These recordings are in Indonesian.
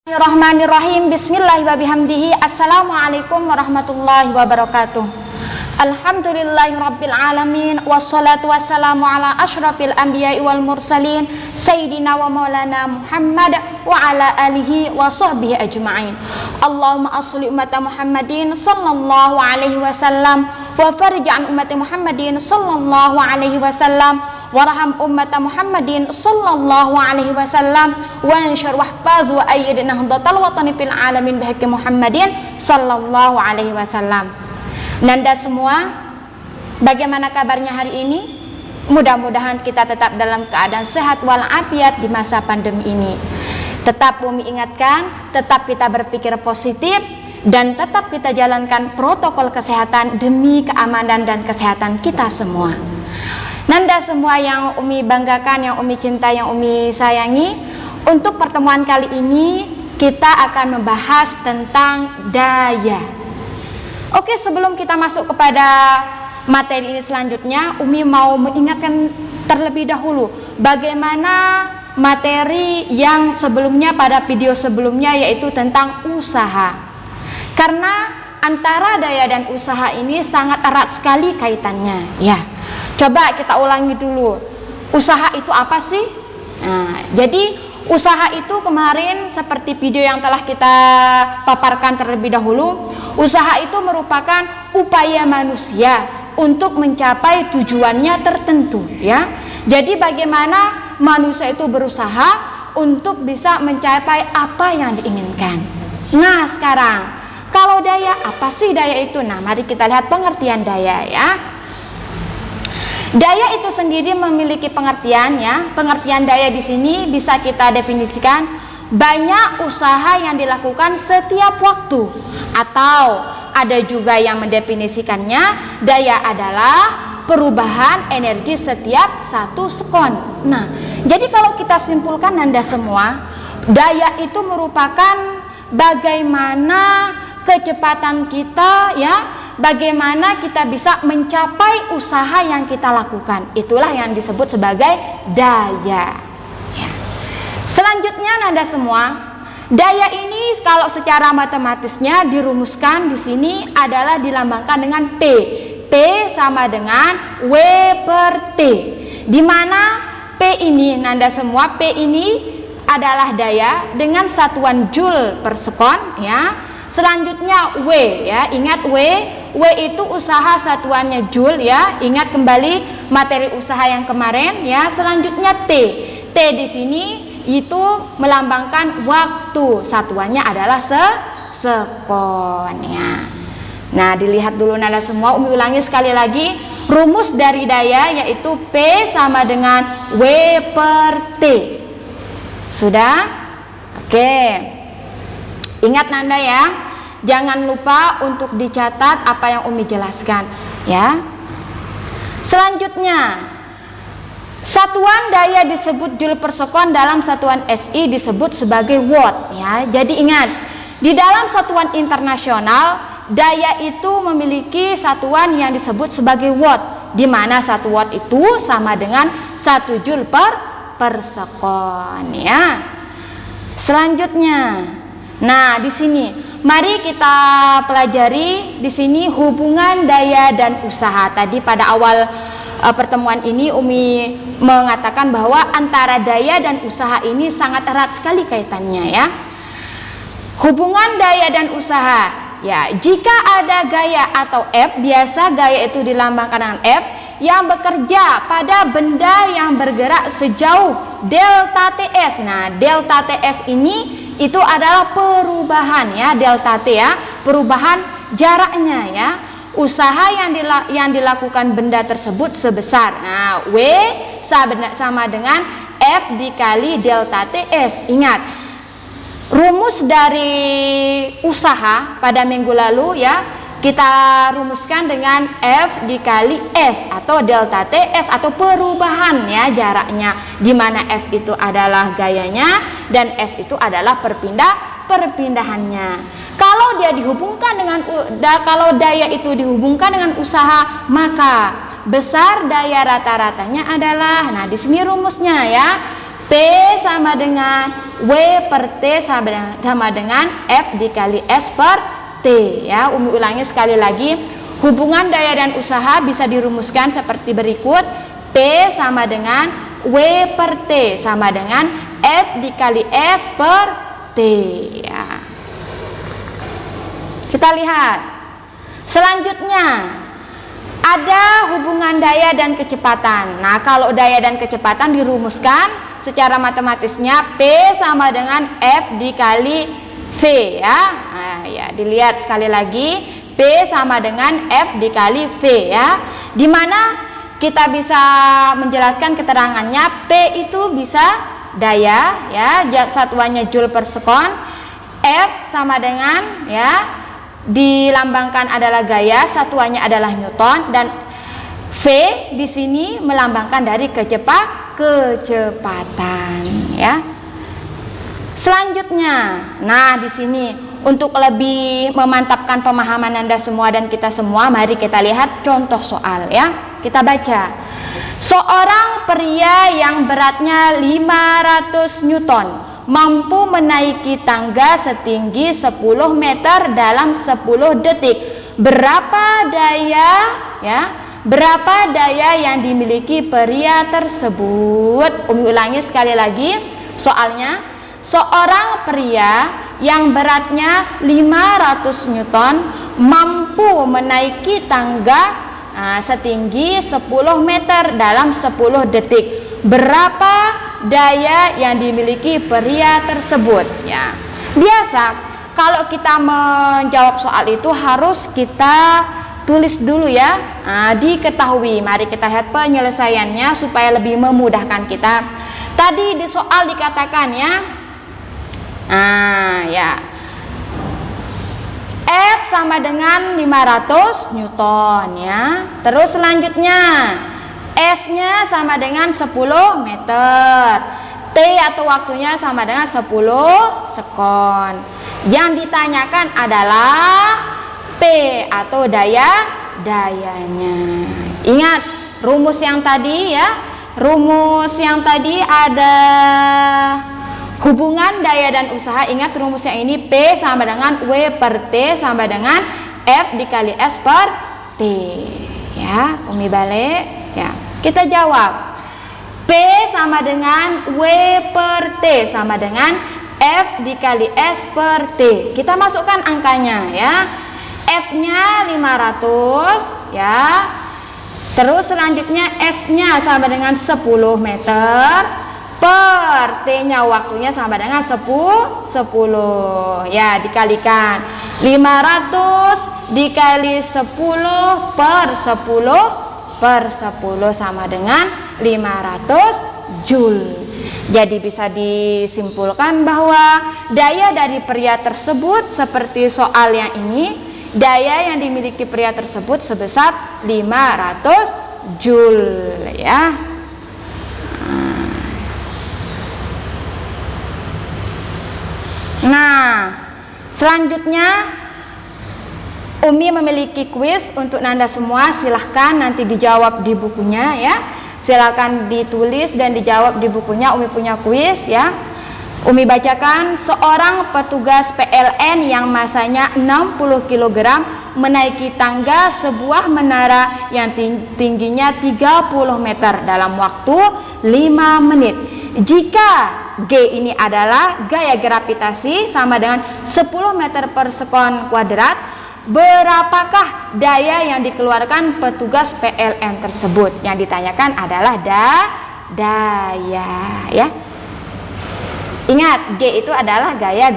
Bismillahirrahmanirrahim. Bismillahirrahmanirrahim. Assalamualaikum warahmatullahi wabarakatuh. Alhamdulillahirabbil alamin wassalatu wassalamu ala asyrafil anbiya'i wal mursalin sayyidina wa maulana Muhammad wa ala alihi wa sahbihi ajma'in. Allahumma asli ummata Muhammadin sallallahu alaihi wasallam wa farij an ummati Muhammadin sallallahu alaihi wasallam warham ummata Muhammadin sallallahu alaihi wasallam wa ansyur wahfaz wa ayyidna hadatal watani fil alamin bihaqi Muhammadin sallallahu alaihi wasallam. Nanda semua, bagaimana kabarnya hari ini? Mudah-mudahan kita tetap dalam keadaan sehat walafiat di masa pandemi ini. Tetap Umi ingatkan, tetap kita berpikir positif dan tetap kita jalankan protokol kesehatan demi keamanan dan kesehatan kita semua. Nanda semua yang Umi banggakan, yang Umi cintai, yang Umi sayangi, untuk pertemuan kali ini kita akan membahas tentang daya. Oke, sebelum kita masuk kepada materi ini selanjutnya, Umi mau mengingatkan terlebih dahulu bagaimana materi yang sebelumnya pada video sebelumnya, yaitu tentang usaha. Karena antara daya dan usaha ini sangat erat sekali kaitannya, ya. Coba kita ulangi dulu. Usaha itu apa sih? Nah, jadi usaha itu kemarin seperti video yang telah kita paparkan terlebih dahulu, usaha itu merupakan upaya manusia untuk mencapai tujuannya tertentu, ya. Jadi bagaimana manusia itu berusaha untuk bisa mencapai apa yang diinginkan. Nah, sekarang kalau daya, apa sih daya itu? Nah, mari kita lihat pengertian daya, ya. Daya itu sendiri memiliki pengertian, ya. Pengertian daya di sini bisa kita definisikan banyak usaha yang dilakukan setiap waktu, atau ada juga yang mendefinisikannya daya adalah perubahan energi setiap 1 sekon. Nah, jadi kalau kita simpulkan Anda semua, daya itu merupakan bagaimana kecepatan kita, ya, bagaimana kita bisa mencapai usaha yang kita lakukan. Itulah yang disebut sebagai daya, ya. Selanjutnya Nanda semua, daya ini kalau secara matematisnya dirumuskan di sini adalah dilambangkan dengan P. P sama dengan W per T. Di mana P ini Nanda semua, P ini adalah daya dengan satuan joule per sekon, ya. Selanjutnya W, ya, ingat W itu usaha satuannya joule, ya. Ingat kembali materi usaha yang kemarin, ya. Selanjutnya T di sini itu melambangkan waktu, satuannya adalah sekon, ya. Nah, dilihat dulu Nanda semua, Umi ulangi sekali lagi, rumus dari daya yaitu P sama dengan W per T. Sudah? Oke. Ingat Nanda, ya, jangan lupa untuk dicatat apa yang Umi jelaskan, ya. Selanjutnya, satuan daya disebut joule per sekon, dalam satuan SI disebut sebagai watt, ya. Jadi ingat, di dalam satuan internasional daya itu memiliki satuan yang disebut sebagai watt, di mana 1 watt itu sama dengan 1 joule per sekon, ya. Selanjutnya, nah, di sini mari kita pelajari di sini hubungan daya dan usaha. Tadi pada awal pertemuan ini Umi mengatakan bahwa antara daya dan usaha ini sangat erat sekali kaitannya, ya. Hubungan daya dan usaha, ya, jika ada gaya atau F, biasa gaya itu dilambangkan dengan F yang bekerja pada benda yang bergerak sejauh delta TS. Nah, delta TS ini itu adalah perubahan, ya, delta T, ya, perubahan jaraknya, ya. Usaha yang dilakukan benda tersebut sebesar, nah, W sama dengan F dikali delta TS. Ingat, rumus dari usaha pada minggu lalu, ya, kita rumuskan dengan F dikali S atau delta TS atau perubahan, ya, jaraknya, di mana F itu adalah gayanya dan S itu adalah perpindahannya. Kalau daya itu dihubungkan dengan usaha, maka besar daya rata-ratanya adalah, nah, di sini rumusnya, ya, P sama dengan W per T sama dengan F dikali S per T ya. Umi ulangi sekali lagi. Hubungan daya dan usaha bisa dirumuskan seperti berikut. P sama dengan W per T sama dengan F dikali S per T ya. Kita lihat selanjutnya, ada hubungan daya dan kecepatan. Nah, kalau daya dan kecepatan dirumuskan secara matematisnya P sama dengan F dikali V ya. Nah, ya, dilihat sekali lagi, P sama dengan F dikali V ya. Dimana kita bisa menjelaskan keterangannya, P itu bisa daya ya, satuannya Joule per sekon. F sama dengan ya, dilambangkan adalah gaya, satuannya adalah Newton, dan V di sini melambangkan dari kecepatan ya. Selanjutnya, nah di sini untuk lebih memantapkan pemahaman Anda semua dan kita semua, mari kita lihat contoh soal ya. Kita baca. Seorang pria yang beratnya 500 Newton mampu menaiki tangga setinggi 10 meter dalam 10 detik. Berapa daya ya? Berapa daya yang dimiliki pria tersebut? Umi ulangi sekali lagi soalnya. Seorang pria yang beratnya 500 Newton mampu menaiki tangga setinggi 10 meter dalam 10 detik. Berapa daya yang dimiliki pria tersebut ya. Biasa kalau kita menjawab soal itu harus kita tulis dulu ya. Diketahui. Mari kita lihat penyelesaiannya supaya lebih memudahkan kita. Tadi di soal dikatakan ya, ya, F sama dengan 500 Newton ya. Terus selanjutnya S-nya sama dengan 10 meter. T atau waktunya sama dengan 10 sekon. Yang ditanyakan adalah P atau dayanya. Ingat rumus yang tadi ya. Rumus yang tadi ada hubungan daya dan usaha. Ingat rumusnya ini, P sama dengan W per T sama dengan F dikali S per T ya. Umi balik ya. Kita jawab. P sama dengan W per T sama dengan F dikali S per T. Kita masukkan angkanya ya. F-nya 500 ya. Terus selanjutnya S-nya sama dengan 10 meter per T-nya waktunya sama dengan 10 ya, dikalikan 500 dikali 10 per 10 sama dengan 500 Joule. Jadi bisa disimpulkan bahwa daya dari pria tersebut seperti soal yang ini, daya yang dimiliki pria tersebut sebesar 500 Joule ya. Nah, selanjutnya Umi memiliki kuis untuk Anda semua. Silahkan nanti dijawab di bukunya ya. Silahkan ditulis dan dijawab di bukunya. Umi punya kuis ya. Umi bacakan. Seorang petugas PLN yang masanya 60 kg menaiki tangga sebuah menara yang tingginya 30 meter dalam waktu 5 menit. Jika G ini adalah gaya gravitasi sama dengan 10 meter per sekon kuadrat, berapakah daya yang dikeluarkan petugas PLN tersebut? Yang ditanyakan adalah daya ya. Ingat, G itu adalah gaya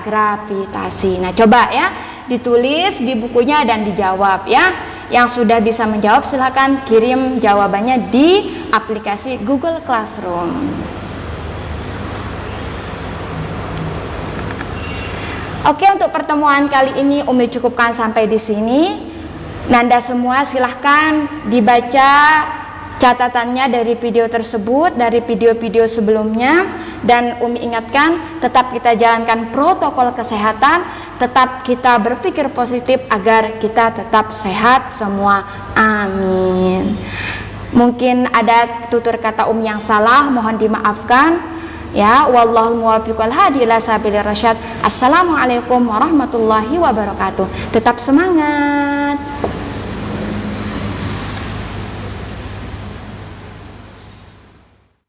gravitasi. Nah, coba ya ditulis di bukunya dan dijawab ya. Yang sudah bisa menjawab silahkan kirim jawabannya di aplikasi Google Classroom. Oke, untuk pertemuan kali ini Umi cukupkan sampai di sini. Nanda semua silahkan dibaca catatannya dari video tersebut, dari video-video sebelumnya, dan Umi ingatkan tetap kita jalankan protokol kesehatan, tetap kita berpikir positif agar kita tetap sehat semua. Amin. Mungkin ada tutur kata Umi yang salah, mohon dimaafkan. Ya, wallahul muwaffiq wal hadi ila sabilir rasyad. Assalamualaikum warahmatullahi wabarakatuh. Tetap semangat.